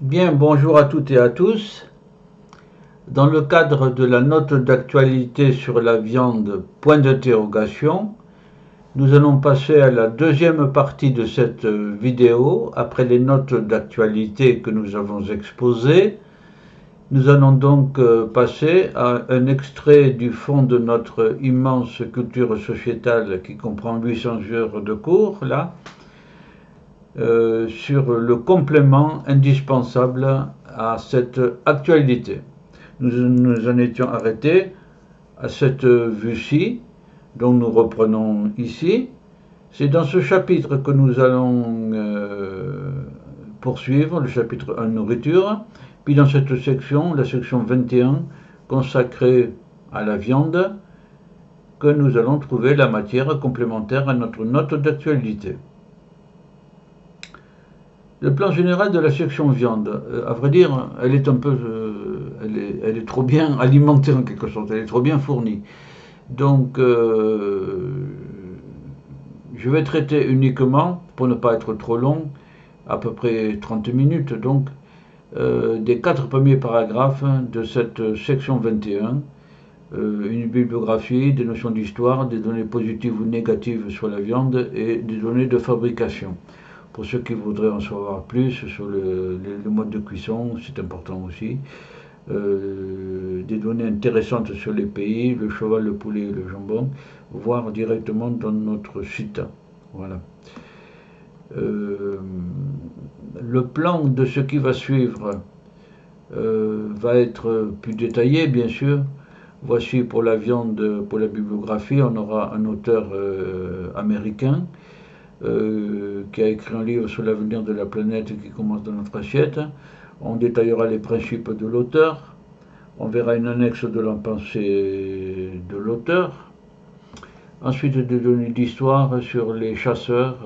Bien, bonjour à toutes et à tous. Dans le cadre de la note d'actualité sur la viande, point d'interrogation, nous allons passer à la deuxième partie de cette vidéo. Après les notes d'actualité que nous avons exposées, nous allons donc passer à un extrait du fond de notre immense culture sociétale qui comprend 800 heures de cours, là, sur le complément indispensable à cette actualité. Nous en étions arrêtés à cette vue-ci, dont nous reprenons ici. C'est dans ce chapitre que nous allons poursuivre, le chapitre 1 nourriture, puis dans cette section, la section 21, consacrée à la viande, que nous allons trouver la matière complémentaire à notre note d'actualité. Le plan général de la section viande, à vrai dire, elle est un peu, elle est trop bien alimentée en quelque sorte, elle est trop bien fournie. Donc, je vais traiter uniquement, pour ne pas être trop long, à peu près 30 minutes, donc, des 4 premiers paragraphes de cette section 21, une bibliographie, des notions d'histoire, des données positives ou négatives sur la viande et des données de fabrication. Pour ceux qui voudraient en savoir plus sur le mode de cuisson, c'est important aussi. Des données intéressantes sur les pays, le cheval, le poulet et le jambon, voire directement dans notre site. Voilà. Le plan de ce qui va suivre va être plus détaillé, bien sûr. Voici pour la viande, pour la bibliographie, on aura un auteur américain qui a écrit un livre sur l'avenir de la planète qui commence dans notre assiette. On détaillera les principes de l'auteur. On verra une annexe de la pensée de l'auteur. Ensuite, des données d'histoire sur les chasseurs.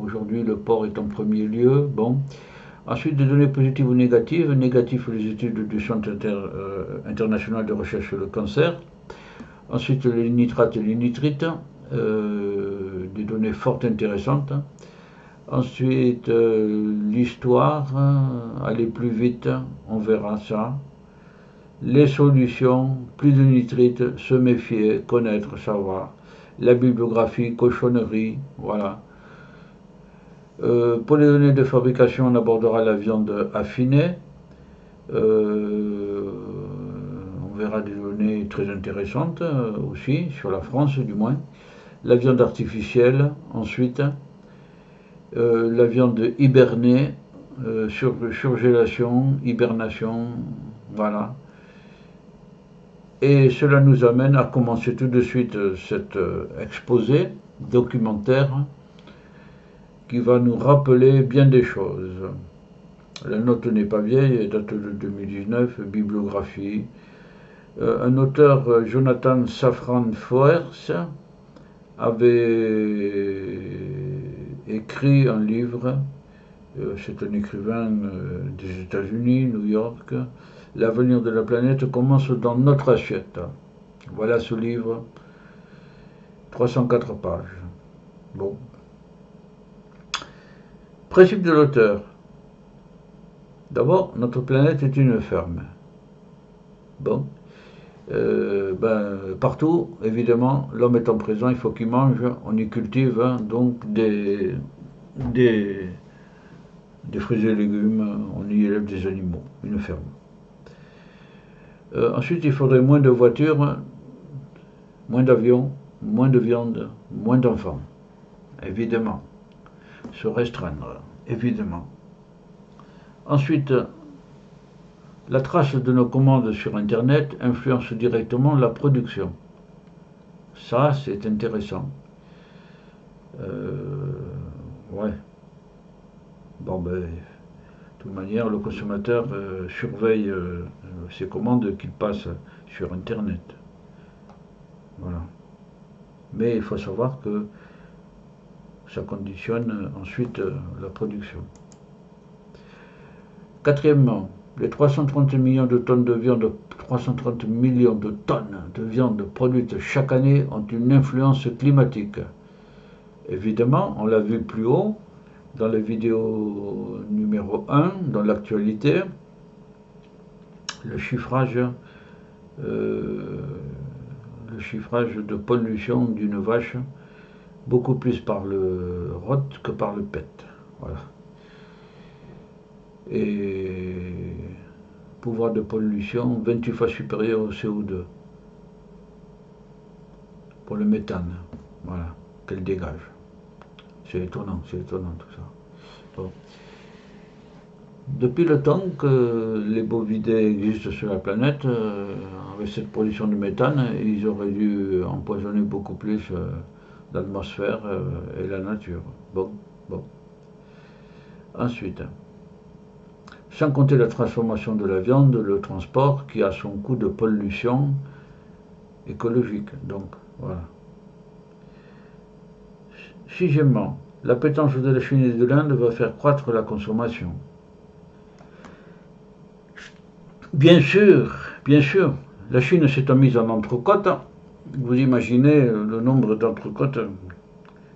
Aujourd'hui, le porc est en premier lieu. Bon. Ensuite, des données positives ou négatives. Négatives, les études du Centre international de recherche sur le cancer. Ensuite, les nitrates et les nitrites. Des données fortes intéressantes. Ensuite, l'histoire, aller plus vite, on verra ça. Les solutions, plus de nitrites, se méfier, connaître, savoir. La bibliographie, cochonnerie, voilà. Pour les données de fabrication, on abordera la viande affinée. On verra des données très intéressantes aussi, sur la France du moins. La viande artificielle, ensuite. La viande hibernée, surgélation, hibernation, voilà. Et cela nous amène à commencer tout de suite cet exposé documentaire qui va nous rappeler bien des choses. La note n'est pas vieille, elle date de 2019, bibliographie. Un auteur, Jonathan Safran Foers, avait écrit un livre, c'est un écrivain des États-Unis, New York. L'avenir de la planète commence dans notre assiette. Voilà ce livre, 304 pages. Bon. Principe de l'auteur. D'abord, notre planète est une ferme. Bon. Partout, évidemment, l'homme étant présent, il faut qu'il mange, on y cultive donc des fruits et légumes, on y élève des animaux, une ferme. Ensuite, il faudrait moins de voitures, moins d'avions, moins de viande, moins d'enfants, évidemment. Se restreindre, évidemment. Ensuite, la trace de nos commandes sur Internet influence directement la production. Ça, c'est intéressant. Ouais. Bon, de toute manière, le consommateur surveille ses commandes qu'il passe sur Internet. Voilà. Mais il faut savoir que ça conditionne ensuite la production. Quatrièmement, les 330 millions de tonnes de viande, 330 millions de tonnes de viande produites chaque année ont une influence climatique. Évidemment, on l'a vu plus haut, dans la vidéo numéro 1, dans l'actualité, le chiffrage de pollution d'une vache, beaucoup plus par le rot que par le pet. Voilà. Et pouvoir de pollution 28 fois supérieur au CO2 pour le méthane, voilà, qu'elle dégage. C'est étonnant tout ça. Bon. Depuis le temps que les bovidés existent sur la planète, avec cette pollution de méthane, ils auraient dû empoisonner beaucoup plus l'atmosphère et la nature. Bon. Ensuite, sans compter la transformation de la viande, le transport qui a son coût de pollution écologique. Donc, voilà. Sixièmement, l'appétence de la Chine et de l'Inde va faire croître la consommation. Bien sûr, la Chine s'est mise en entrecôte. Vous imaginez le nombre d'entrecôtes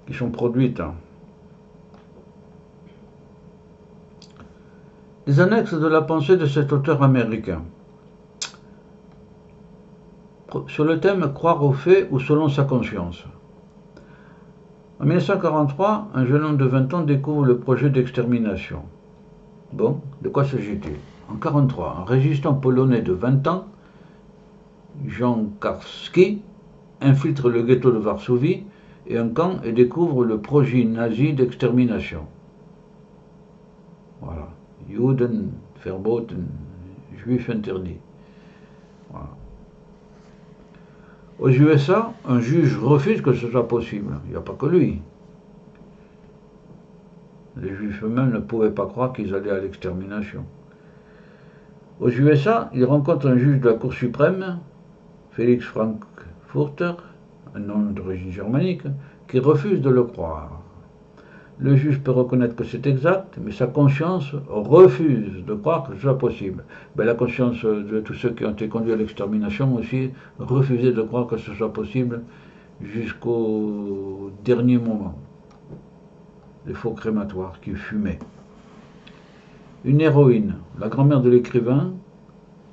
qui sont produites. Les annexes de la pensée de cet auteur américain. Sur le thème croire aux faits ou selon sa conscience. En 1943, un jeune homme de 20 ans découvre le projet d'extermination. Bon, de quoi s'agit-il? En 1943, un résistant polonais de 20 ans, Jan Karski, infiltre le ghetto de Varsovie et un camp et découvre le projet nazi d'extermination. Voilà. Juden verboten, juif interdit. Voilà. Aux USA, un juge refuse que ce soit possible. Il n'y a pas que lui. Les juifs eux-mêmes ne pouvaient pas croire qu'ils allaient à l'extermination. Aux USA, il rencontre un juge de la Cour suprême, Felix Frankfurter, un homme d'origine germanique, qui refuse de le croire. Le juge peut reconnaître que c'est exact, mais sa conscience refuse de croire que ce soit possible. La conscience de tous ceux qui ont été conduits à l'extermination aussi refusait de croire que ce soit possible jusqu'au dernier moment. Les faux crématoires qui fumaient. Une héroïne, la grand-mère de l'écrivain,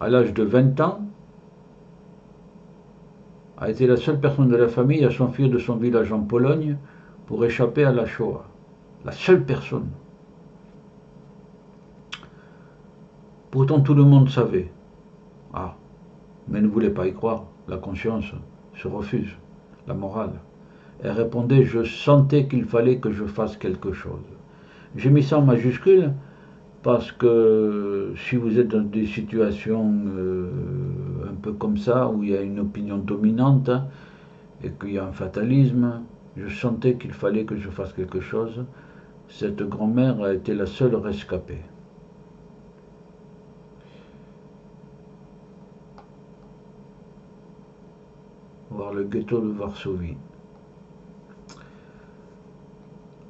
à l'âge de 20 ans, a été la seule personne de la famille à s'enfuir de son village en Pologne pour échapper à la Shoah. La seule personne. Pourtant tout le monde savait. Ah, mais ne voulait pas y croire. La conscience se refuse. La morale. Elle répondait, je sentais qu'il fallait que je fasse quelque chose. J'ai mis ça en majuscule parce que si vous êtes dans des situations un peu comme ça, où il y a une opinion dominante et qu'il y a un fatalisme, je sentais qu'il fallait que je fasse quelque chose. Cette grand-mère a été la seule rescapée. Voir le ghetto de Varsovie.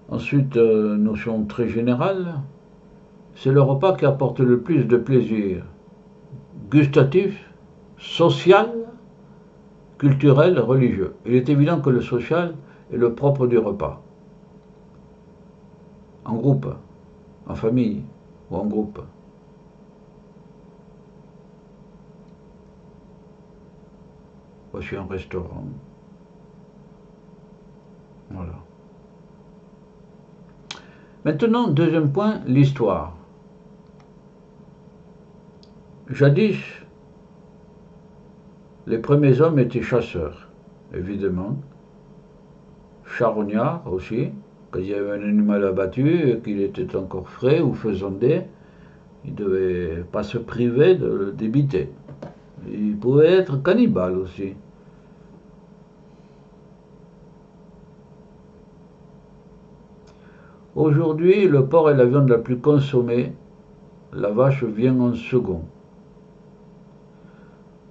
Ensuite, notion très générale, c'est le repas qui apporte le plus de plaisir gustatif, social, culturel, religieux. Il est évident que le social est le propre du repas. En groupe, en famille ou en groupe. Voici un restaurant. Voilà. Maintenant, deuxième point, l'histoire. Jadis, les premiers hommes étaient chasseurs, évidemment. Charognards aussi. Quand il y avait un animal abattu et qu'il était encore frais ou faisandé, il ne devait pas se priver de le débiter. Il pouvait être cannibale aussi. Aujourd'hui, le porc est la viande la plus consommée. La vache vient en second.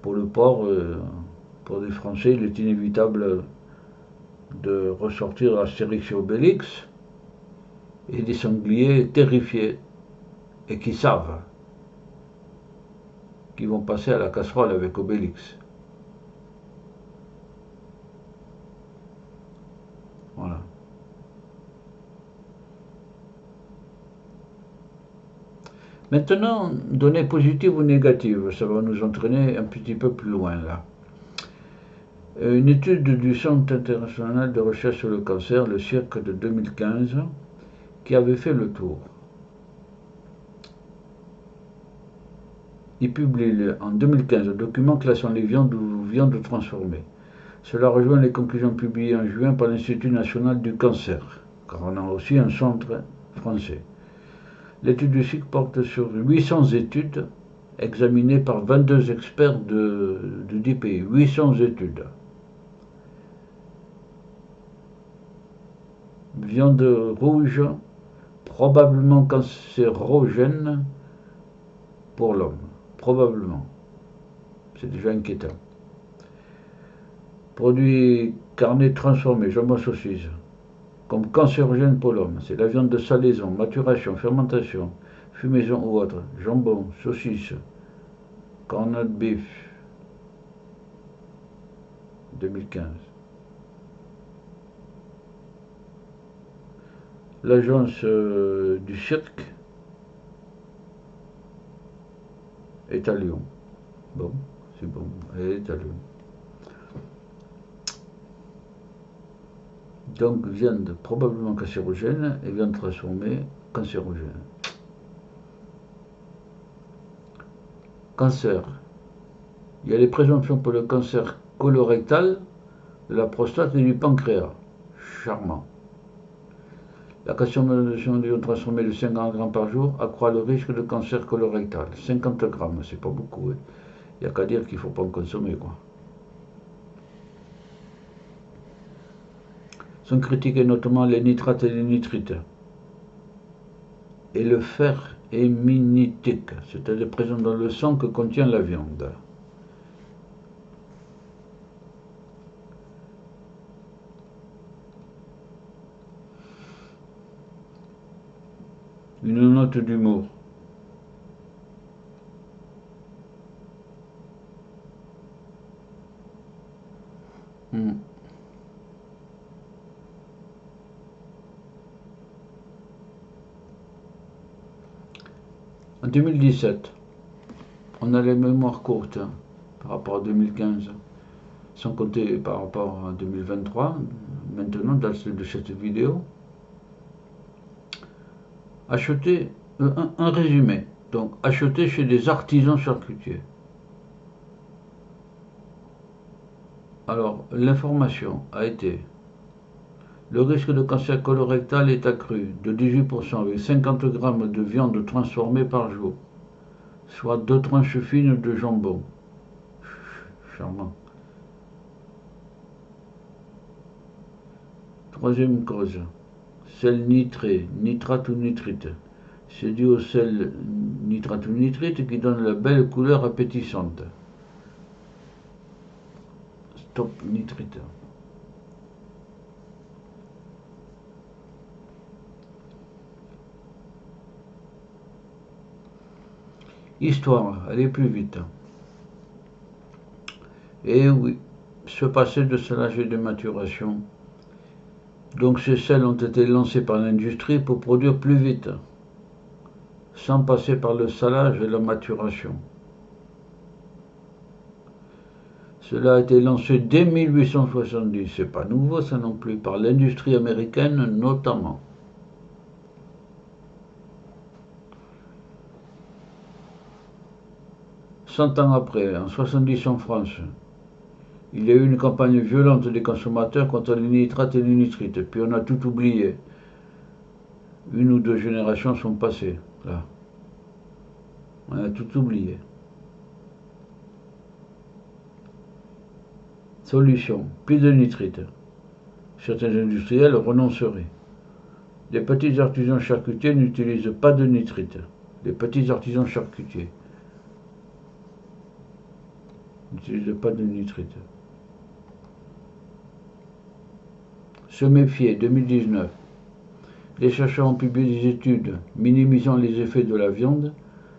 Pour le porc, pour les Français, il est inévitable de ressortir Astérix et Obélix et des sangliers terrifiés et qui savent qu'ils vont passer à la casserole avec Obélix. Voilà. Maintenant, données positives ou négatives, ça va nous entraîner un petit peu plus loin là. Une étude du Centre international de recherche sur le cancer, le CIRC de 2015, qui avait fait le tour. Il publie en 2015 un document classant les viandes ou viandes transformées. Cela rejoint les conclusions publiées en juin par l'Institut national du cancer, car on a aussi un centre français. L'étude du CIRC porte sur 800 études examinées par 22 experts de 10 pays. 800 études. Viande rouge, probablement cancérogène pour l'homme. Probablement. C'est déjà inquiétant. Produits carnés transformés, jambon saucisse, comme cancérogène pour l'homme. C'est la viande de salaison, maturation, fermentation, fumaison ou autre. Jambon, saucisse, corned beef, 2015. L'agence du CIRC est à Lyon. Bon, c'est bon, elle est à Lyon. Donc, viande probablement cancérogène et viande transformée cancérogène. Cancer. Il y a les présomptions pour le cancer colorectal, de la prostate et du pancréas. Charmant. La consommation de viande transformée de 50 grammes par jour accroît le risque de cancer colorectal. 50 grammes, c'est pas beaucoup. Hein. Il n'y a qu'à dire qu'il ne faut pas en consommer, quoi. Sont critiqués notamment les nitrates et les nitrites. Et le fer héminitique, c'est-à-dire présent dans le sang que contient la viande. Une note d'humour. En 2017, on a les mémoires courtes hein, par rapport à 2015, sans compter par rapport à 2023, maintenant, date de cette vidéo. Acheter, un résumé, donc acheter chez des artisans charcutiers. Alors, l'information a été: le risque de cancer colorectal est accru de 18% avec 50 grammes de viande transformée par jour, soit 2 tranches fines de jambon. Charmant. Troisième cause, sel nitré, nitrate ou nitrite. C'est dû au sel nitrate ou nitrite qui donne la belle couleur appétissante. Stop nitrite. Histoire, aller plus vite. Et oui, se passer de salage et de maturation. Donc ces sels ont été lancés par l'industrie pour produire plus vite, sans passer par le salage et la maturation. Cela a été lancé dès 1870, c'est pas nouveau ça non plus, par l'industrie américaine notamment. Cent ans après, en 70 en France, il y a eu une campagne violente des consommateurs contre les nitrates et les nitrites, puis on a tout oublié. Une ou deux générations sont passées, là. On a tout oublié. Solution, plus de nitrites. Certains industriels renonceraient. Les petits artisans charcutiers n'utilisent pas de nitrites. Les petits artisans charcutiers n'utilisent pas de nitrites. Se méfier, 2019. Les chercheurs ont publié des études minimisant les effets de la viande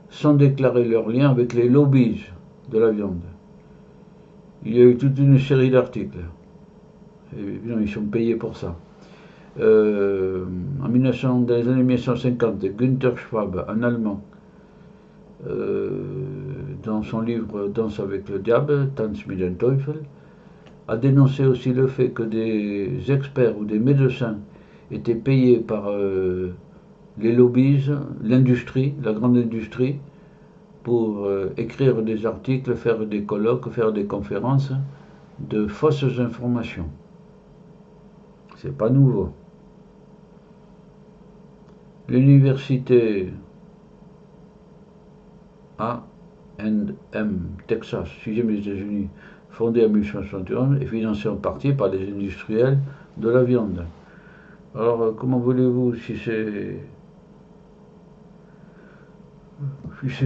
sans déclarer leur lien avec les lobbies de la viande. Il y a eu toute une série d'articles. Ils sont payés pour ça. Dans les années 1950, Günther Schwab, un Allemand, dans son livre Danse avec le diable, Tanz mit dem Teufel, a dénoncé aussi le fait que des experts ou des médecins étaient payés par les lobbies, l'industrie, la grande industrie, pour écrire des articles, faire des colloques, faire des conférences de fausses informations. C'est pas nouveau. L'université A&M, Texas, 6e des États-Unis, fondée en 1871 et financée en partie par les industriels de la viande. Alors, comment voulez-vous, si c'est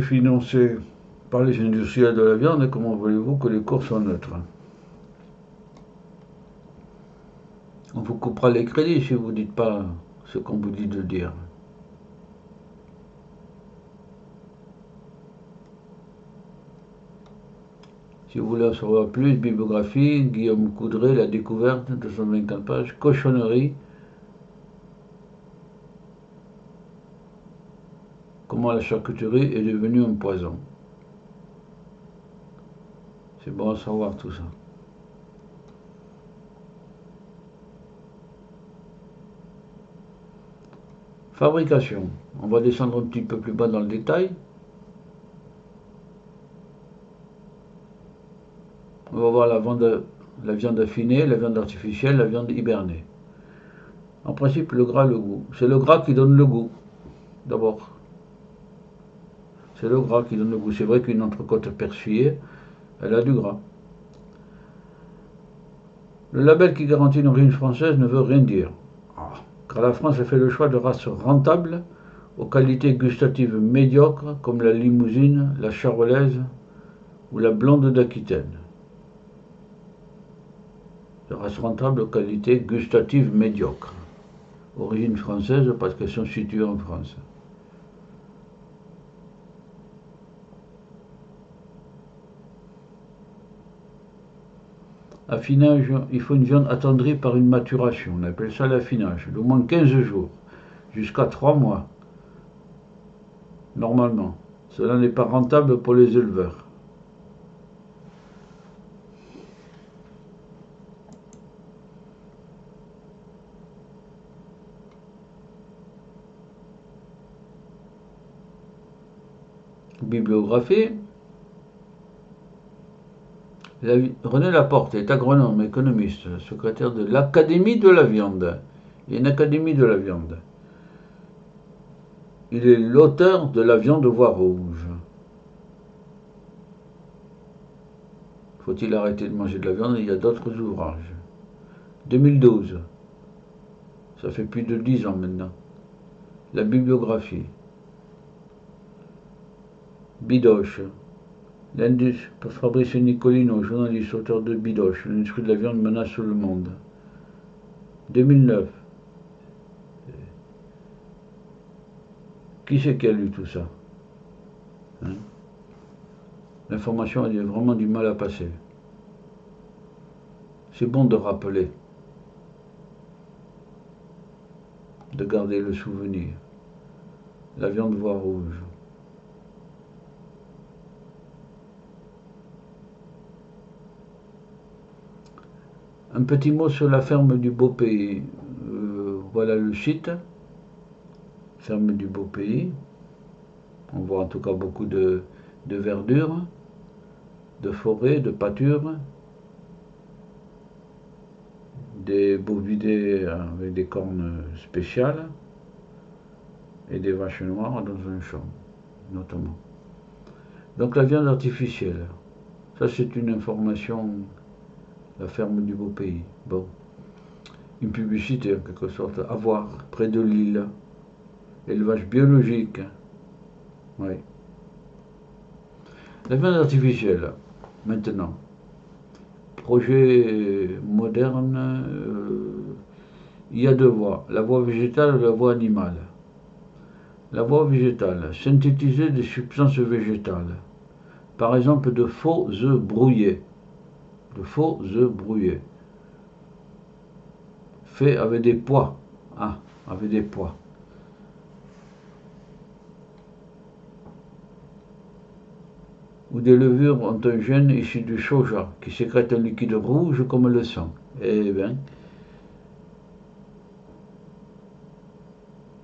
financé par les industriels de la viande, comment voulez-vous que les cours soient neutres? On vous coupera les crédits si vous ne dites pas ce qu'on vous dit de dire. Si vous voulez en savoir plus, bibliographie, Guillaume Coudray, La découverte, 224 pages, cochonnerie, comment la charcuterie est devenue un poison. C'est bon à savoir tout ça. Fabrication. On va descendre un petit peu plus bas dans le détail. On va voir la viande affinée, la viande artificielle, la viande hibernée. En principe, le gras, le goût. C'est le gras qui donne le goût, d'abord. C'est le gras qui donne le goût. C'est vrai qu'une entrecôte persillée, elle a du gras. Le label qui garantit une origine française ne veut rien dire. Car la France a fait le choix de races rentables, aux qualités gustatives médiocres, comme la limousine, la charolaise ou la blonde d'Aquitaine. De races rentables aux qualités gustatives médiocres. Origine française parce qu'elles sont situées en France. Affinage, il faut une viande attendrie par une maturation, on appelle ça l'affinage, d'au moins 15 jours, jusqu'à 3 mois, normalement. Cela n'est pas rentable pour les éleveurs. Bibliographie. René Laporte est agronome, économiste, secrétaire de l'Académie de la viande. Il y a une Académie de la viande. Il est l'auteur de La viande aux voix rouges. Faut-il arrêter de manger de la viande? Il y a d'autres ouvrages. 2012. Ça fait plus de 10 ans maintenant. La bibliographie. Bidoche. Fabrice Nicolino, journaliste, auteur de Bidoche, l'industrie de la viande menace le monde. 2009. Qui c'est qui a lu tout ça? L'information a vraiment du mal à passer. C'est bon de rappeler, de garder le souvenir. La viande voix rouge. Un petit mot sur la ferme du Beau Pays. Voilà le site. Ferme du Beau Pays. On voit en tout cas beaucoup de verdure, de forêt, de pâture, des bovidés avec des cornes spéciales et des vaches noires dans un champ, notamment. Donc la viande artificielle, ça c'est une information, la ferme du Beau Pays. Bon, une publicité en quelque sorte, à voir, près de Lille. Élevage biologique. Oui. La viande artificielle, maintenant. Projet moderne, il y a deux voies, la voie végétale et la voie animale. La voie végétale, synthétiser des substances végétales. Par exemple, de faux œufs brouillés. De faux œufs brouillés. Fait avec des pois. Ah, avec des pois. où des levures ont un gène issu du soja, qui sécrète un liquide rouge comme le sang. Eh bien,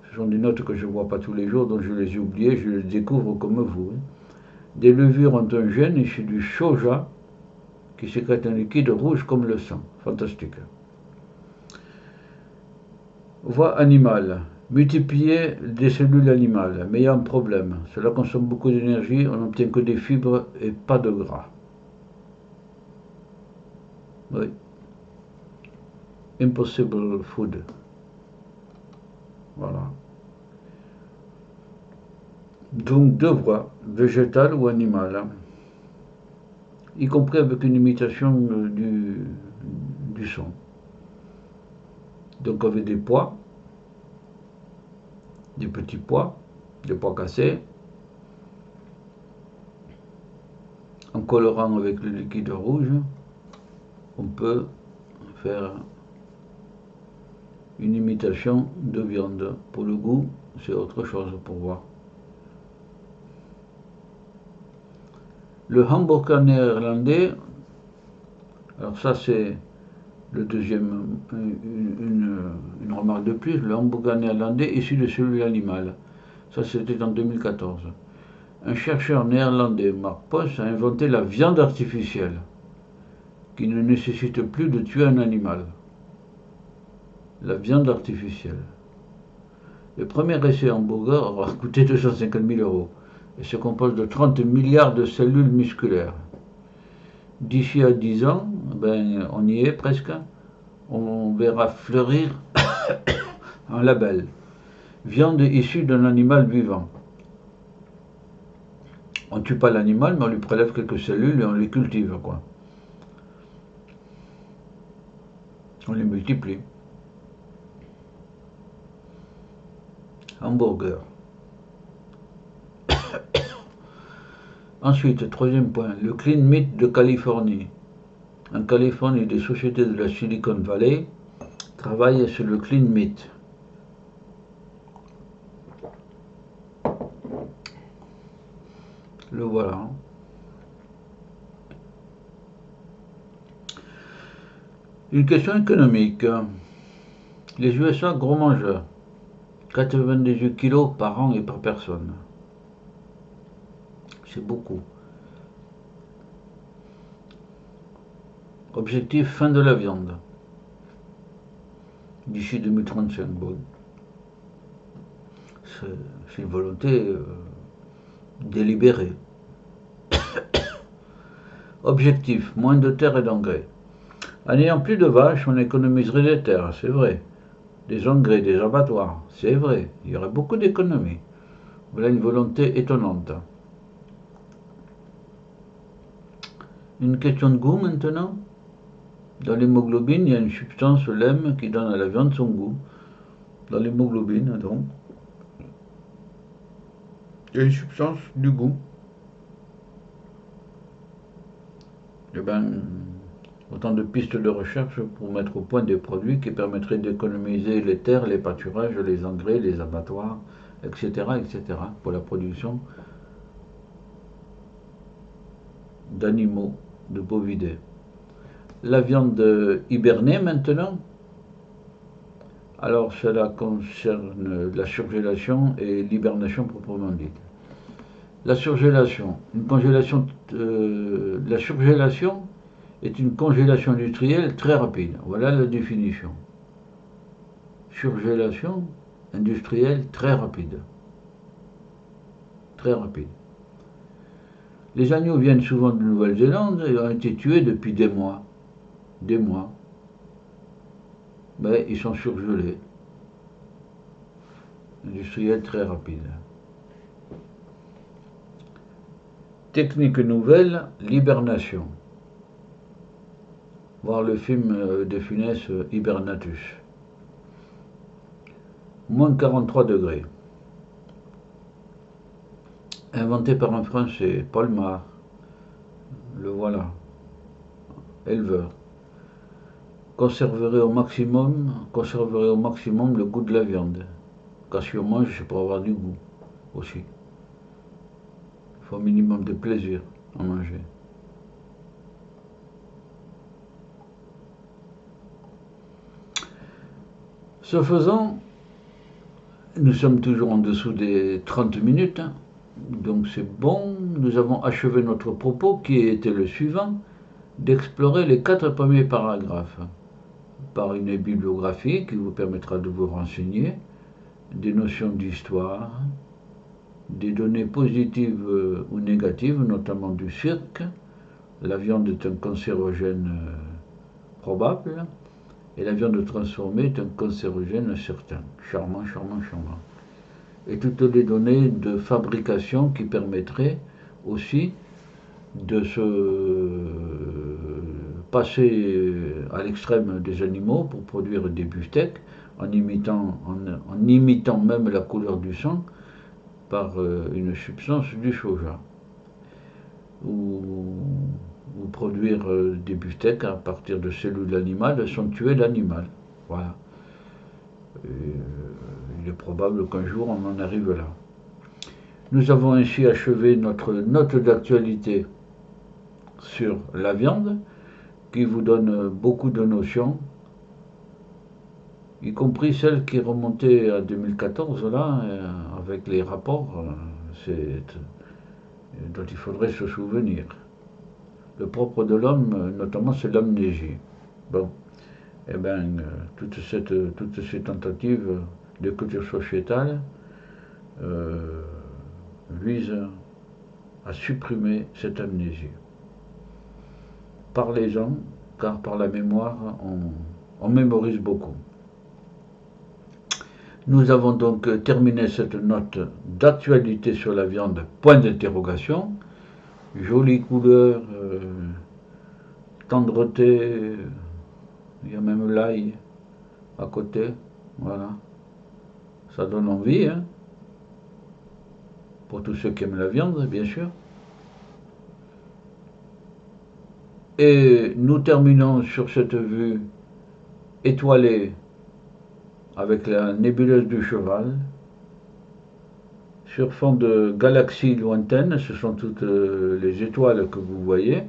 ce sont des notes que je ne vois pas tous les jours, donc je les ai oubliées, je les découvre comme vous. Des levures ont un gène issu du soja, qui sécrète un liquide rouge comme le sang. Fantastique. Voie animale. Multiplier des cellules animales, mais il y a un problème. Cela consomme beaucoup d'énergie, on n'obtient que des fibres et pas de gras. Oui. Impossible food. Voilà. Donc deux voies, végétale ou animale, y compris avec une imitation du son. Donc avec des pois, des petits pois, des pois cassés, en colorant avec le liquide rouge, on peut faire une imitation de viande. Pour le goût, c'est autre chose pour voir. Le hamburger néerlandais, alors ça c'est le deuxième, une remarque de plus, le hamburger néerlandais issu de cellules animales. Ça c'était en 2014. Un chercheur néerlandais, Mark Post, a inventé la viande artificielle, qui ne nécessite plus de tuer un animal. La viande artificielle. Le premier essai hamburger aura coûté 250 000 euros et se compose de 30 milliards de cellules musculaires. D'ici à 10 ans, ben, on y est presque, on verra fleurir un label. Viande issue d'un animal vivant. On ne tue pas l'animal, mais on lui prélève quelques cellules et on les cultive, quoi. On les multiplie. Hamburger. Ensuite, troisième point, le Clean Meat de Californie. En Californie, des sociétés de la Silicon Valley travaillent sur le Clean Meat. Le voilà. Une question économique. Les USA, gros mangeurs. 98 kilos par an et par personne. C'est beaucoup. Objectif, fin de la viande. D'ici 2035. Bon. C'est une volonté délibérée. Objectif, moins de terre et d'engrais. En n'ayant plus de vaches, on économiserait des terres, c'est vrai. Des engrais, des abattoirs, c'est vrai. Il y aurait beaucoup d'économies. Voilà une volonté étonnante. Une question de goût maintenant. Dans l'hémoglobine, il y a une substance, l'hème, qui donne à la viande son goût. Dans l'hémoglobine, donc, il y a une substance du goût. Eh bien, autant de pistes de recherche pour mettre au point des produits qui permettraient d'économiser les terres, les pâturages, les engrais, les abattoirs, etc., etc., pour la production d'animaux, de bovidés. La viande hibernée maintenant, alors cela concerne la surgélation et l'hibernation proprement dite. La surgélation, la surgélation est une congélation industrielle très rapide. Voilà la définition. Surgélation industrielle très rapide. Très rapide. Les agneaux viennent souvent de Nouvelle-Zélande et ont été tués depuis des mois. Des mois. Mais ils sont surgelés. Industriel très rapide. Technique nouvelle, l'hibernation. Voir le film de Funès, Hibernatus. Moins 43 degrés. Inventé par un Français, Paul Marr. Le voilà. Éleveur. Conserverait au maximum le goût de la viande. Car si on mange, c'est pour avoir du goût aussi. Il faut un minimum de plaisir. à manger. Ce faisant, nous sommes toujours en dessous des 30 minutes, hein. Donc c'est bon, nous avons achevé notre propos qui était le suivant, d'explorer les 4 premiers paragraphes par une bibliographie qui vous permettra de vous renseigner, des notions d'histoire, des données positives ou négatives, notamment du cirque. La viande est un cancérogène probable et la viande transformée est un cancérogène certain. Charmant, charmant, charmant. Et toutes les données de fabrication qui permettraient aussi de se passer à l'extrême des animaux pour produire des beefsteaks en imitant même la couleur du sang par une substance du soja, ou produire des beefsteaks à partir de cellules animales sans tuer l'animal. Voilà. Il est probable qu'un jour on en arrive là. Nous avons ainsi achevé notre note d'actualité sur la viande, qui vous donne beaucoup de notions, y compris celle qui remontait à 2014, là, avec les rapports, dont il faudrait se souvenir. Le propre de l'homme, notamment, c'est l'amnésie. Bon, eh bien, toutes ces tentatives de culture sociétale visent à supprimer cette amnésie. Parlez-en, car par la mémoire, on mémorise beaucoup. Nous avons donc terminé cette note d'actualité sur la viande, point d'interrogation. Jolie couleur, tendreté, il y a même l'ail à côté, voilà. Ça donne envie, hein, pour tous ceux qui aiment la viande, bien sûr. Et nous terminons sur cette vue étoilée avec la nébuleuse du cheval, sur fond de galaxies lointaines. Ce sont toutes les étoiles que vous voyez,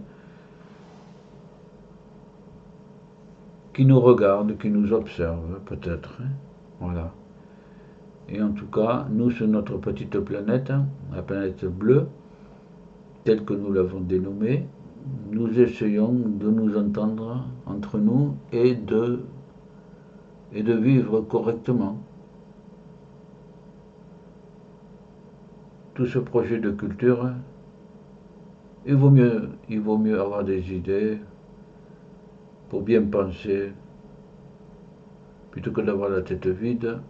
qui nous regardent, qui nous observent peut-être, hein, voilà. Et en tout cas, nous, sur notre petite planète, la planète bleue, telle que nous l'avons dénommée, nous essayons de nous entendre entre nous et de vivre correctement. Tout ce projet de culture, il vaut mieux avoir des idées pour bien penser, plutôt que d'avoir la tête vide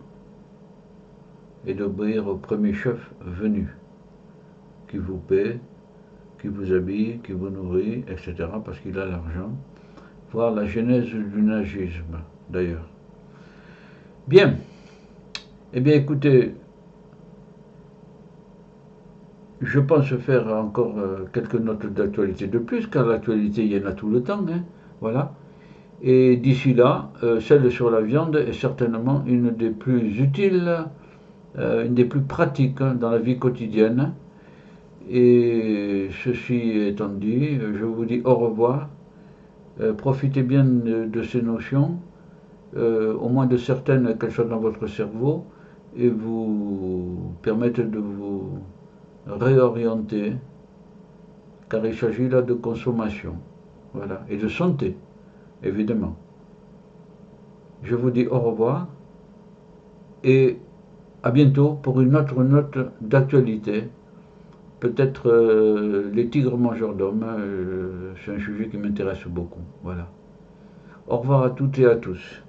et d'obéir au premier chef venu, qui vous paie, qui vous habille, qui vous nourrit, etc., parce qu'il a l'argent. Voir la genèse du nazisme, d'ailleurs. Bien. Eh bien, écoutez, je pense faire encore quelques notes d'actualité de plus, car l'actualité, il y en a tout le temps, hein, voilà. Et d'ici là, celle sur la viande est certainement une des plus utiles, une des plus pratiques, hein, dans la vie quotidienne. Et ceci étant dit, je vous dis au revoir. Profitez bien de ces notions, au moins de certaines, qu'elles soient dans votre cerveau, et vous permettent de vous réorienter, car il s'agit là de consommation, voilà, et de santé, évidemment. Je vous dis au revoir et à bientôt pour une autre note d'actualité. Peut-être les tigres mangeurs d'hommes, c'est un sujet qui m'intéresse beaucoup. Voilà. Au revoir à toutes et à tous.